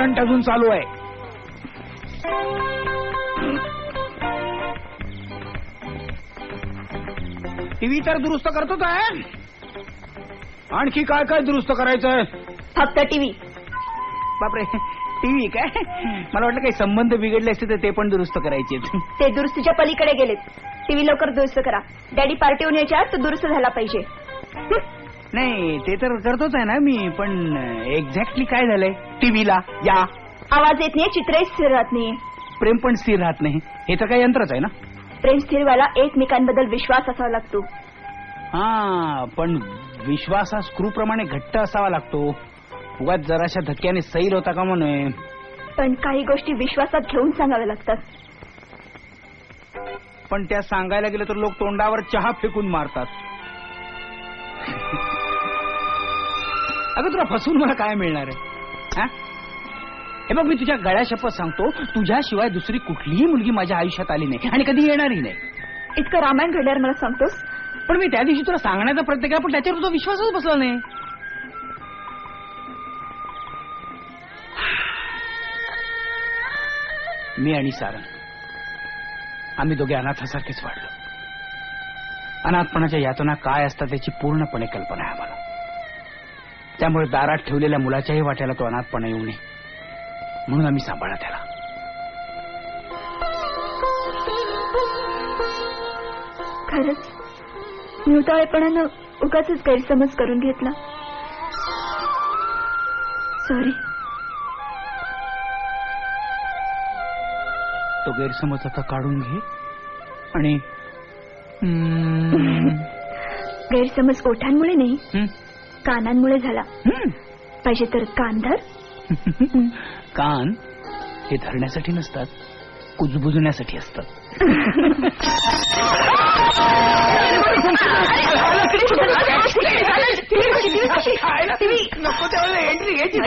Current अजून चालू आहे. टीव्ही तर दुरुस्त करतोच आहे. आणखी काय काय दुरुस्त करायचंय? फक्त टीव्ही. बापरे, टीव्ही काय? मला वाटलं काही संबंध बिघडले असते तर ते पण दुरुस्त करायचे. ते दुरुस्तीच्या पलीकडे गेलेत. टीव्ही लवकर दुरुस्त करा. डॅडी पार्टीहून यायच्या तो दुरुस्त झाला पाहिजे. नाही ते तर करतोच आहे ना मी, पण एक्झॅक्टली काय झालंय टीव्हीला? या आवाज येत नाही, चित्रही स्थिर राहत नाही, प्रेम पण स्थिर राहत नाही. हे तर काही यंत्रच आहे ना. प्रेम स्थिर व्हायला एकमेकांबद्दल विश्वास असावा लागतो. हा, पण विश्वास हा स्क्रू प्रमाणे घट्ट असावा लागतो. उगाच जराशा धक्क्याने सैल होता का म्हणून. पण काही गोष्टी विश्वासात घेऊन सांगाव्या लागतात. पण त्या सांगायला गेलं तर लोक तोंडावर चहा फेकून मारतात. अगं तुला फसून मला काय मिळणार आहे? हे बघ, मी तुझ्या गळ्या शपथ सांगतो, तुझ्याशिवाय दुसरी कुठलीही मुलगी माझ्या आयुष्यात आली नाही आणि कधी येणारही नाही. इतकं रामायण घडल्यावर मला सांगतोस? पण मी त्या दिवशी तुला सांगण्याचा प्रयत्न केला, पण त्याच्यावर तुझा विश्वासच बसला नाही. मी आणि सारंग आम्ही दोघे अनाथासारखेच वाढलो. अनाथपणाच्या यातना काय असतात त्याची पूर्णपणे कल्पना आहे आम्हाला. त्यामुळे दारात ठेवलेल्या मुलाच्याही वाट्याला तो अनाथपणा येऊ नये म्हणून आम्ही सांभाळला त्याला. खरंच निवताळेपणानं उगाचच गैरसमज करून घेतला. सॉरी. तो गैरसमज आता काढून घे आणि गैरसमज ओठांमुळे नाही, कानांमुळे झाला. पाहिजे तर कान धर. कान हे धरण्यासाठी नसतात, कुजबुजण्यासाठी असतात. नको त्यावेळेला एंट्री घ्यायची.